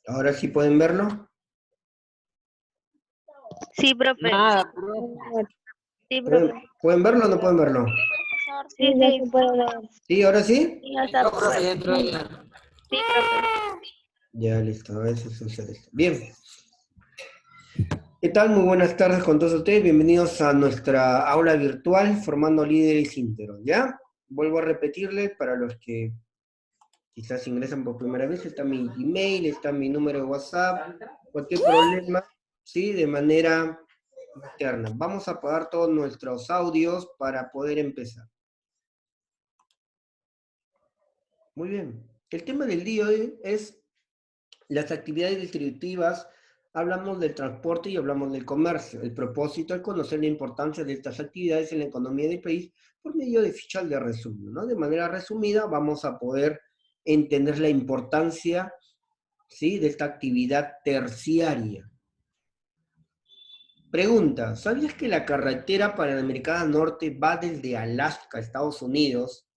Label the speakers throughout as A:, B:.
A: ¿Ahora sí pueden verlo?
B: Sí, profe.
C: Nada, profe.
B: Sí,
A: ¿Pueden,
B: profe.
A: pueden verlo o no pueden verlo?
B: Sí,
D: Ya
B: sí.
D: se puede ver.
A: ¿Sí? ¿Ahora sí?
B: Sí, ya está,
C: No, profe, ya entró
B: profe.
C: ya.
B: Sí, profe.
A: Ya, listo, a ver si sucede esto. Bien. ¿Qué tal? Muy buenas tardes con todos ustedes. Bienvenidos a nuestra aula virtual formando líderes íntegros, ¿ya? Vuelvo a repetirles para los que quizás ingresan por primera vez, está mi email, está mi número de WhatsApp, cualquier problema, ¿sí? De manera interna. Vamos a apagar todos nuestros audios para poder empezar. Muy bien. El tema del día de hoy es las actividades distributivas. Hablamos del transporte y hablamos del comercio. El propósito es conocer la importancia de estas actividades en la economía del país por medio de fichas de resumen, ¿no? De manera resumida vamos a poder entender la importancia, ¿sí?, de esta actividad terciaria. Pregunta, ¿sabías que la carretera Panamericana Norte va desde Alaska, Estados Unidos,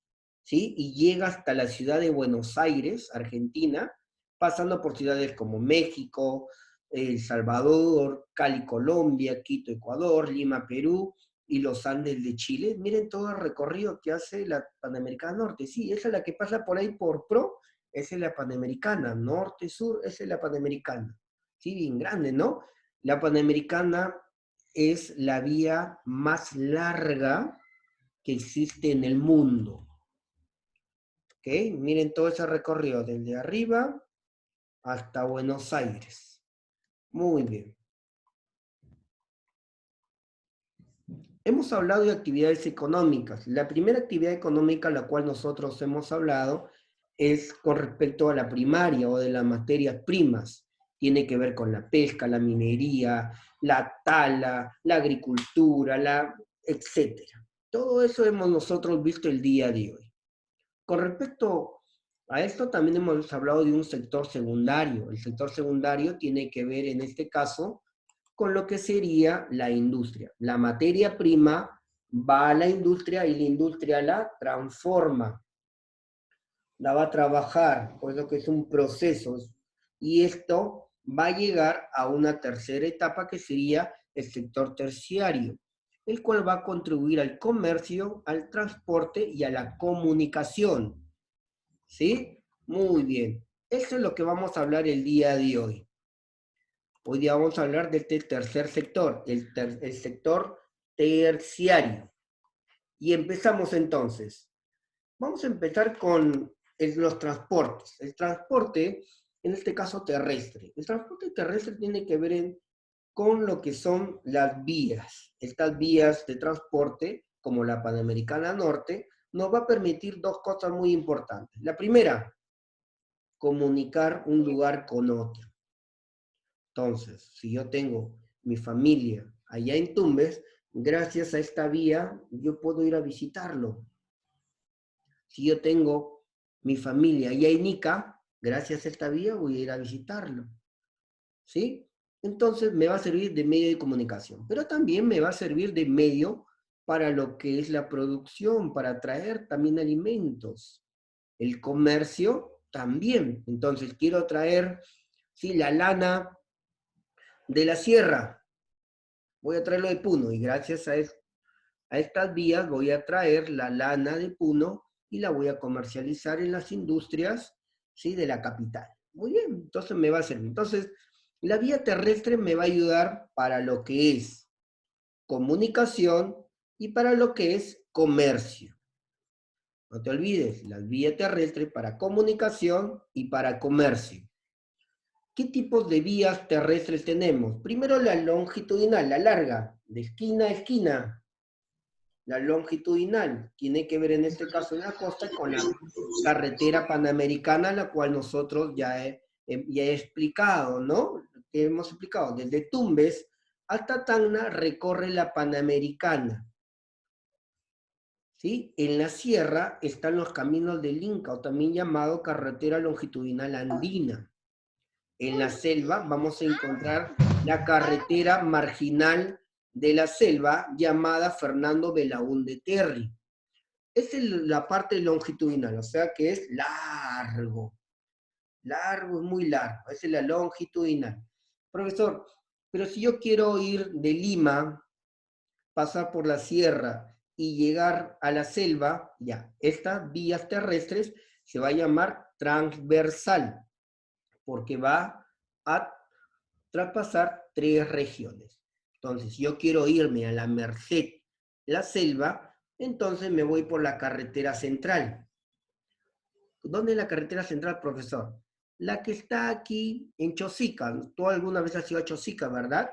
A: ¿sí?, y llega hasta la ciudad de Buenos Aires, Argentina, pasando por ciudades como México, El Salvador, Cali, Colombia, Quito, Ecuador, Lima, Perú, y los Andes de Chile? Miren todo el recorrido que hace la Panamericana Norte. Sí, esa es la que pasa por ahí por Pro, esa es la Panamericana, Norte, Sur, esa es la Panamericana. Sí, bien grande, ¿no? La Panamericana es la vía más larga que existe en el mundo. ¿Ok? Miren todo ese recorrido desde arriba hasta Buenos Aires. Muy bien. Hemos hablado de actividades económicas. La primera actividad económica a la cual nosotros hemos hablado es con respecto a la primaria o de las materias primas. Tiene que ver con la pesca, la minería, la tala, la agricultura, etcétera. Todo eso hemos nosotros visto el día de hoy. Con respecto a esto también hemos hablado de un sector secundario. El sector secundario tiene que ver en este caso con lo que sería la industria. La materia prima va a la industria y la industria la transforma, la va a trabajar, por eso que es un proceso. Y esto va a llegar a una tercera etapa que sería el sector terciario, el cual va a contribuir al comercio, al transporte y a la comunicación. ¿Sí? Muy bien. Eso es lo que vamos a hablar el día de hoy. Hoy día vamos a hablar de este tercer sector, el sector terciario. Y empezamos entonces. Vamos a empezar con los transportes. El transporte, en este caso terrestre. El transporte terrestre tiene que ver con lo que son las vías. Estas vías de transporte, como la Panamericana Norte, nos va a permitir dos cosas muy importantes. La primera, comunicar un lugar con otro. Entonces, si yo tengo mi familia allá en Tumbes, gracias a esta vía yo puedo ir a visitarlo. Si yo tengo mi familia allá en Ica, gracias a esta vía voy a ir a visitarlo. ¿Sí? Entonces me va a servir de medio de comunicación, pero también me va a servir de medio para lo que es la producción, para traer también alimentos. El comercio también. Entonces quiero traer, sí, la lana de la sierra, voy a traerlo de Puno y gracias a estas vías voy a traer la lana de Puno y la voy a comercializar en las industrias, ¿sí?, de la capital. Muy bien, entonces me va a servir. Entonces, la vía terrestre me va a ayudar para lo que es comunicación y para lo que es comercio. No te olvides, la vía terrestre para comunicación y para comercio. ¿Qué tipos de vías terrestres tenemos? Primero la longitudinal, la larga, de esquina a esquina. La longitudinal tiene que ver en este caso en la costa con la carretera panamericana, la cual nosotros ya he explicado, ¿no? Que hemos explicado, desde Tumbes hasta Tacna recorre la Panamericana. ¿Sí? En la sierra están los caminos del Inca, o también llamado carretera longitudinal andina. En la selva vamos a encontrar la carretera marginal de la selva llamada Fernando Belaúnde Terry. Esa es la parte longitudinal, o sea que es largo. Largo, es muy largo. Esa es la longitudinal. Profesor, pero si yo quiero ir de Lima, pasar por la sierra y llegar a la selva, ya, estas vías terrestres se va a llamar transversal, porque va a traspasar 3 regiones. Entonces, si yo quiero irme a la Merced, la selva, entonces me voy por la carretera central. ¿Dónde es la carretera central, profesor? La que está aquí en Chosica. Tú alguna vez has ido a Chosica, ¿verdad?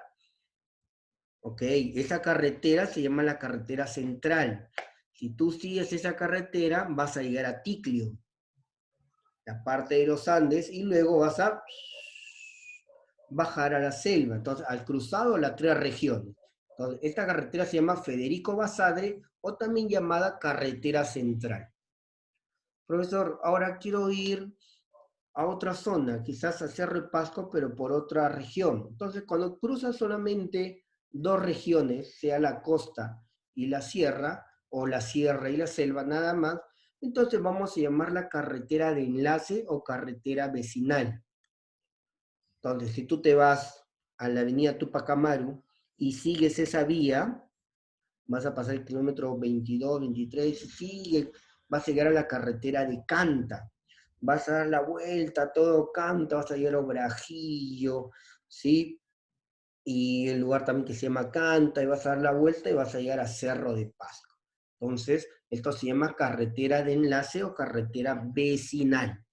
A: Ok, esa carretera se llama la carretera central. Si tú sigues esa carretera, vas a llegar a Ticlio, la parte de los Andes, y luego vas a bajar a la selva. Entonces, al cruzado, las 3 regiones. Entonces, esta carretera se llama Federico Basadre o también llamada carretera central. Profesor, ahora quiero ir a otra zona, quizás a Cerro de Pasco, pero por otra región. Entonces, cuando cruzas solamente 2 regiones, sea la costa y la sierra, o la sierra y la selva nada más, entonces vamos a llamar la carretera de enlace o carretera vecinal. Entonces, si tú te vas a la avenida Tupac Amaru y sigues esa vía, vas a pasar el kilómetro 22, 23, y sigue, vas a llegar a la carretera de Canta, vas a dar la vuelta, todo Canta, vas a llegar a Obrajillo, ¿sí? Y el lugar también que se llama Canta, y vas a dar la vuelta y vas a llegar a Cerro de Pasco. Entonces, esto se llama carretera de enlace o carretera vecinal.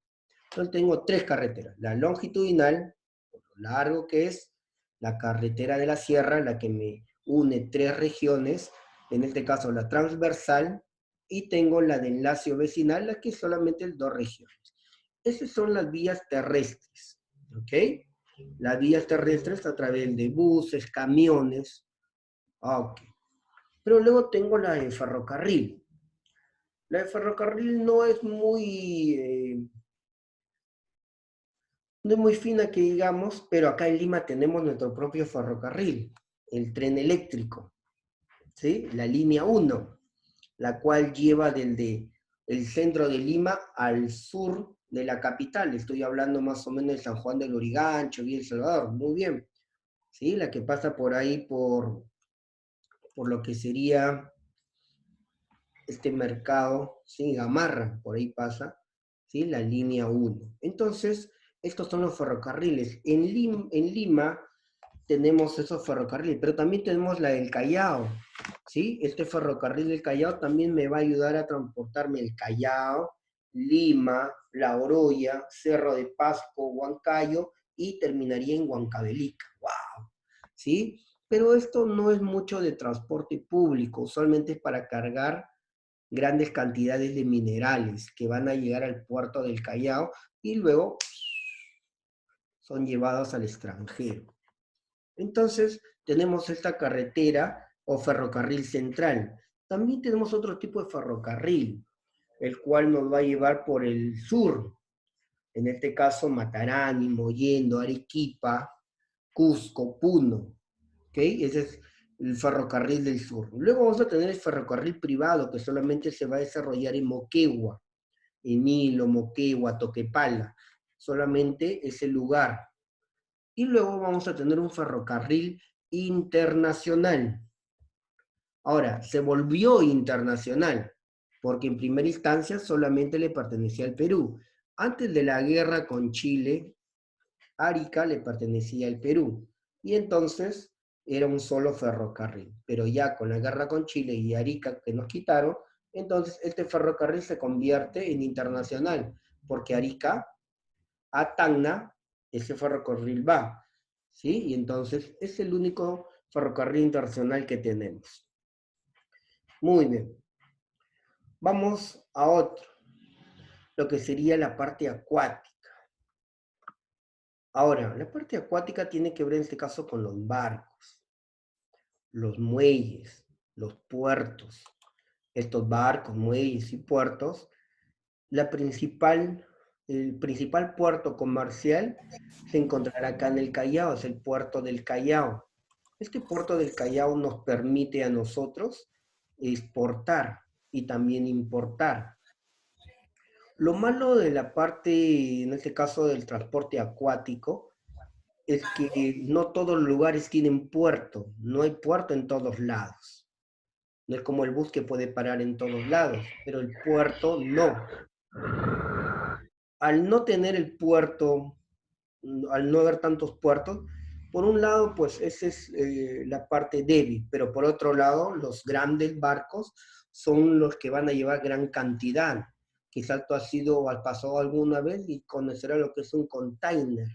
A: Entonces tengo 3 carreteras, la longitudinal, por lo largo que es, la carretera de la sierra, la que me une 3 regiones, en este caso la transversal, y tengo la de enlace o vecinal, la que es solamente 2 regiones. Esas son las vías terrestres, ¿ok? Las vías terrestres a través de buses, camiones, ok. Pero luego tengo la de ferrocarril. La de ferrocarril no es muy fina que digamos, pero acá en Lima tenemos nuestro propio ferrocarril, el tren eléctrico, ¿sí? La línea 1, la cual lleva desde el centro de Lima al sur de la capital. Estoy hablando más o menos de San Juan del Lurigancho, Villa El Salvador, muy bien. ¿Sí? La que pasa por ahí por lo que sería este mercado, ¿sí? Gamarra, por ahí pasa, ¿sí? La línea 1. Entonces, estos son los ferrocarriles. En Lima tenemos esos ferrocarriles, pero también tenemos la del Callao, ¿sí? Este ferrocarril del Callao también me va a ayudar a transportarme el Callao, Lima, La Oroya, Cerro de Pasco, Huancayo, y terminaría en Huancavelica. ¡Wow! ¿Sí? Pero esto no es mucho de transporte público, usualmente es para cargar grandes cantidades de minerales que van a llegar al puerto del Callao y luego son llevados al extranjero. Entonces, tenemos esta carretera o ferrocarril central. También tenemos otro tipo de ferrocarril, el cual nos va a llevar por el sur, en este caso Matarani, Mollendo, Arequipa, Cusco, Puno. ¿Ok? Ese es el ferrocarril del sur. Luego vamos a tener el ferrocarril privado, que solamente se va a desarrollar en Moquegua, en Hilo, Moquegua, Toquepala. Solamente ese lugar. Y luego vamos a tener un ferrocarril internacional. Ahora, se volvió internacional, porque en primera instancia solamente le pertenecía al Perú. Antes de la guerra con Chile, Arica le pertenecía al Perú. Y entonces era un solo ferrocarril. Pero ya con la guerra con Chile y Arica que nos quitaron, entonces este ferrocarril se convierte en internacional, porque Arica a Tacna, ese ferrocarril va, ¿sí? Y entonces es el único ferrocarril internacional que tenemos. Muy bien. Vamos a otro, lo que sería la parte acuática. Ahora, la parte acuática tiene que ver en este caso con los barcos, los muelles, los puertos. Estos barcos, muelles y puertos, el principal puerto comercial se encontrará acá en el Callao, es el puerto del Callao. Este puerto del Callao nos permite a nosotros exportar y también importar. Lo malo de la parte, en este caso del transporte acuático, es que no todos los lugares tienen puerto, no hay puerto en todos lados. No es como el bus que puede parar en todos lados, pero el puerto no. Al no tener el puerto, al no haber tantos puertos, por un lado, pues esa es la parte débil, pero por otro lado, los grandes barcos son los que van a llevar gran cantidad. Quizás tú has ido o has pasado alguna vez y conocerás lo que es un container.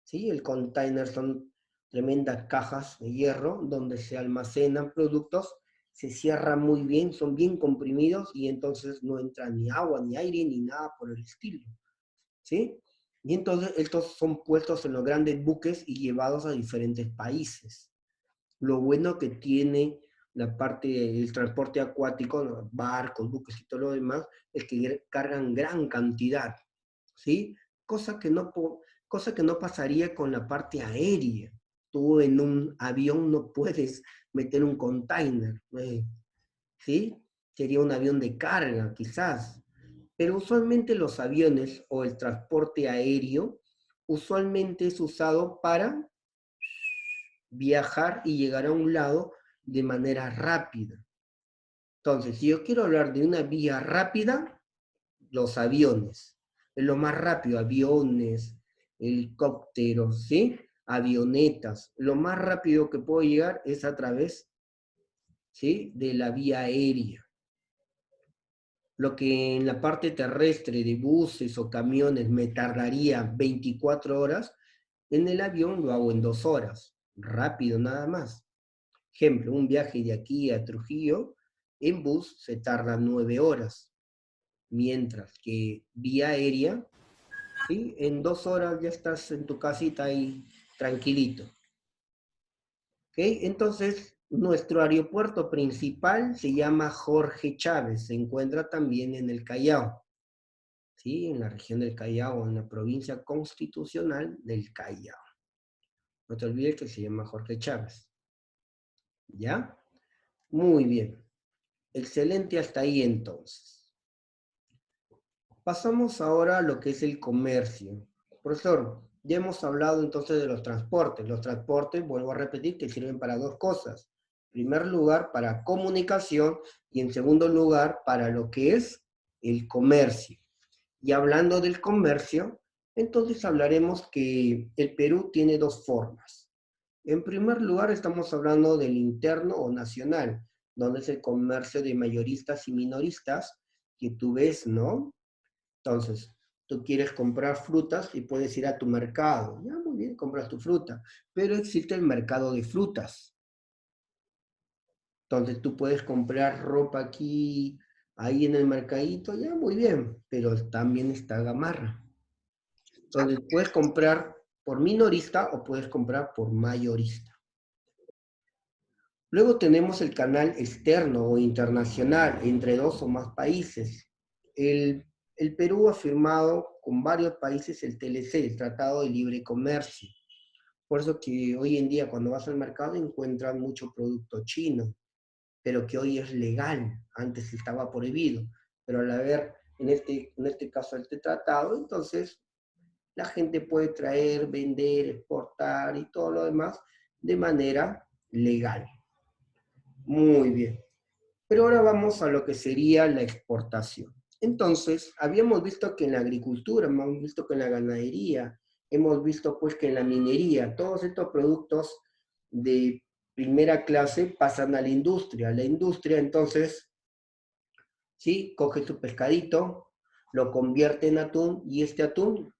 A: ¿Sí? El container son tremendas cajas de hierro donde se almacenan productos, se cierran muy bien, son bien comprimidos y entonces no entra ni agua, ni aire, ni nada por el estilo. ¿Sí? Y entonces estos son puestos en los grandes buques y llevados a diferentes países. Lo bueno que tiene la parte del transporte acuático, los barcos, buques y todo lo demás, es que cargan gran cantidad, ¿sí? Cosa que no, cosa que no pasaría con la parte aérea. Tú en un avión no puedes meter un container, ¿sí? Sería un avión de carga, quizás. Pero usualmente los aviones o el transporte aéreo usualmente es usado para viajar y llegar a un lado de manera rápida. Entonces, si yo quiero hablar de una vía rápida, los aviones. Es lo más rápido, aviones, helicópteros, ¿sí? Avionetas. Lo más rápido que puedo llegar es a través, ¿sí? De la vía aérea. Lo que en la parte terrestre de buses o camiones me tardaría 24 horas, en el avión lo hago en 2 horas. Rápido nada más. Ejemplo, un viaje de aquí a Trujillo, en bus se tarda 9 horas, mientras que vía aérea, ¿sí? En 2 horas ya estás en tu casita ahí tranquilito. ¿Ok? Entonces, nuestro aeropuerto principal se llama Jorge Chávez, se encuentra también en el Callao, ¿sí? En la región del Callao, en la provincia constitucional del Callao. No te olvides que se llama Jorge Chávez. ¿Ya? Muy bien. Excelente hasta ahí entonces. Pasamos ahora a lo que es el comercio. Profesor, ya hemos hablado entonces de los transportes. Los transportes, vuelvo a repetir, que sirven para dos cosas. En primer lugar, para comunicación y en segundo lugar, para lo que es el comercio. Y hablando del comercio, entonces hablaremos que el Perú tiene dos formas. En primer lugar, estamos hablando del interno o nacional, donde es el comercio de mayoristas y minoristas que tú ves, ¿no? Entonces, tú quieres comprar frutas y puedes ir a tu mercado. Ya, muy bien, compras tu fruta. Pero existe el mercado de frutas. Entonces, tú puedes comprar ropa aquí, ahí en el mercadito, ya, muy bien. Pero también está Gamarra. Entonces, puedes comprar por minorista o puedes comprar por mayorista. Luego tenemos el canal externo o internacional entre dos o más países. El Perú ha firmado con varios países el TLC, el Tratado de Libre Comercio. Por eso que hoy en día cuando vas al mercado encuentras mucho producto chino, pero que hoy es legal, antes estaba prohibido. Pero al haber, en este caso, este tratado, entonces la gente puede traer, vender, exportar y todo lo demás de manera legal. Muy bien. Pero ahora vamos a lo que sería la exportación. Entonces, habíamos visto que en la agricultura, hemos visto que en la ganadería, hemos visto pues que en la minería, todos estos productos de primera clase pasan a la industria. La industria entonces, ¿sí? Coge su pescadito, lo convierte en atún y este atún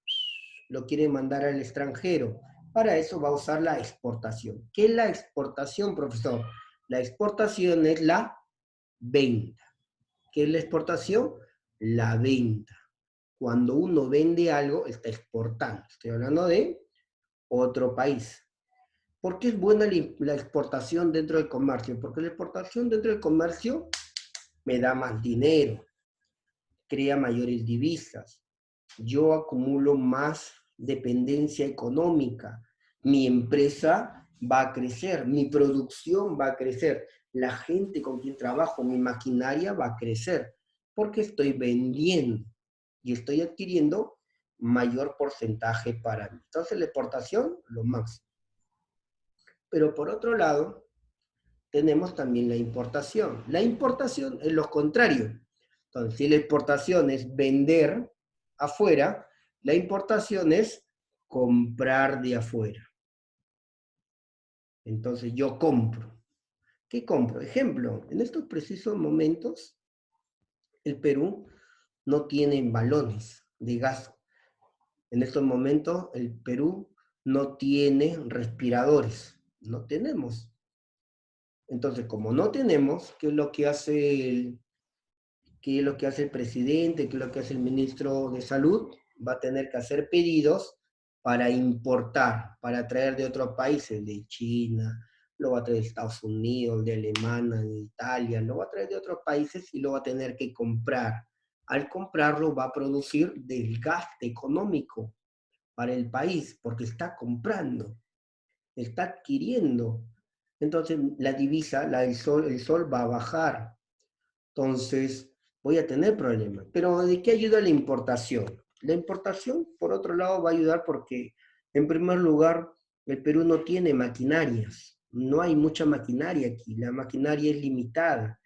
A: lo quiere mandar al extranjero. Para eso va a usar la exportación. ¿Qué es la exportación, profesor? La exportación es la venta. ¿Qué es la exportación? La venta. Cuando uno vende algo, está exportando. Estoy hablando de otro país. ¿Por qué es buena la exportación dentro del comercio? Porque la exportación dentro del comercio me da más dinero, crea mayores divisas. Yo acumulo más dependencia económica. Mi empresa va a crecer, mi producción va a crecer, la gente con quien trabajo, mi maquinaria va a crecer, porque estoy vendiendo. y estoy adquiriendo mayor porcentaje para mí. Entonces la exportación, lo máximo. Pero por otro lado, tenemos también la importación. La importación es lo contrario. Entonces, si la exportación es vender afuera, la importación es comprar de afuera. Entonces yo compro. ¿Qué compro? Ejemplo, en estos precisos momentos, el Perú no tiene balones de gas. En estos momentos, el Perú no tiene respiradores. No tenemos. Entonces, como no tenemos, ¿qué es lo que hace qué es lo que hace el presidente? ¿Qué es lo que hace el ministro de Salud? Va a tener que hacer pedidos para importar, para traer de otros países, de China, lo va a traer de Estados Unidos, de Alemania, de Italia, lo va a traer de otros países y lo va a tener que comprar. Al comprarlo va a producir desgaste económico para el país, porque está comprando, está adquiriendo. Entonces la divisa, el sol va a bajar. Entonces voy a tener problemas. Pero ¿de qué ayuda la importación? La importación, por otro lado, va a ayudar porque, en primer lugar, el Perú no tiene maquinarias. No hay mucha maquinaria aquí. La maquinaria es limitada.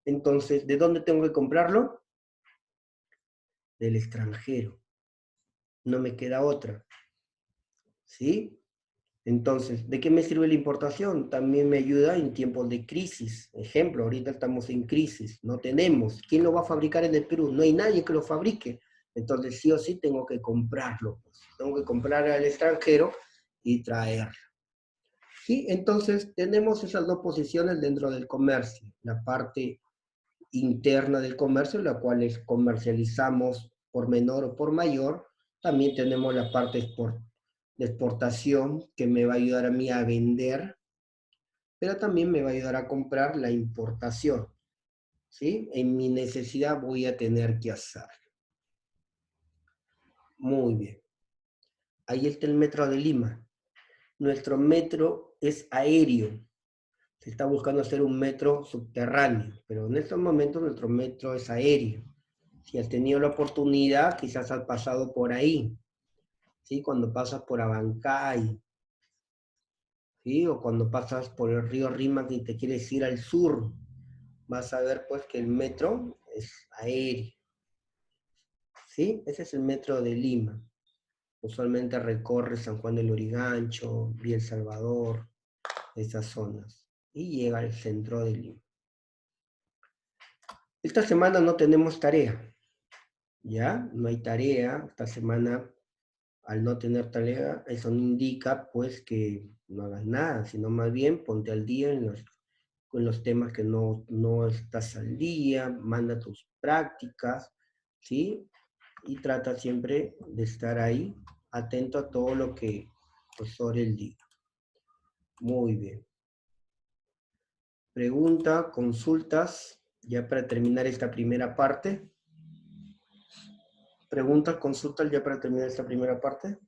A: Entonces, ¿de dónde tengo que comprarlo? Del extranjero. No me queda otra. ¿Sí? Entonces, ¿de qué me sirve la importación? También me ayuda en tiempos de crisis. Ejemplo, ahorita estamos en crisis, no tenemos. ¿Quién lo va a fabricar en el Perú? No hay nadie que lo fabrique. Entonces, sí o sí tengo que comprarlo. Pues. Tengo que comprar al extranjero y traerlo. ¿Sí? Entonces, tenemos esas dos posiciones dentro del comercio. La parte interna del comercio, la cual es comercializamos por menor o por mayor. También tenemos la parte de exportación que me va a ayudar a mí a vender, pero también me va a ayudar a comprar la importación. ¿Sí? En mi necesidad voy a tener que hacer. Muy bien. Ahí está el metro de Lima. Nuestro metro es aéreo. Se está buscando hacer un metro subterráneo, pero en estos momentos nuestro metro es aéreo. Si has tenido la oportunidad, quizás has pasado por ahí, ¿sí? Cuando pasas por Abancay, ¿sí? O cuando pasas por el río Rímac y te quieres ir al sur, vas a ver pues que el metro es aéreo, ¿sí? Ese es el metro de Lima. Usualmente recorre San Juan del Lurigancho, Vía El Salvador, esas zonas, y llega al centro de Lima. Esta semana no tenemos tarea, ¿ya? No hay tarea, esta semana al no tener tarea, eso no indica pues que no hagas nada, sino más bien ponte al día con los temas que no estás al día, manda tus prácticas, ¿sí? Y trata siempre de estar ahí, atento a todo lo que el profesor él diga. Muy bien. Pregunta, consultas, ya para terminar esta primera parte. Preguntas, consultas, ya para terminar esta primera parte.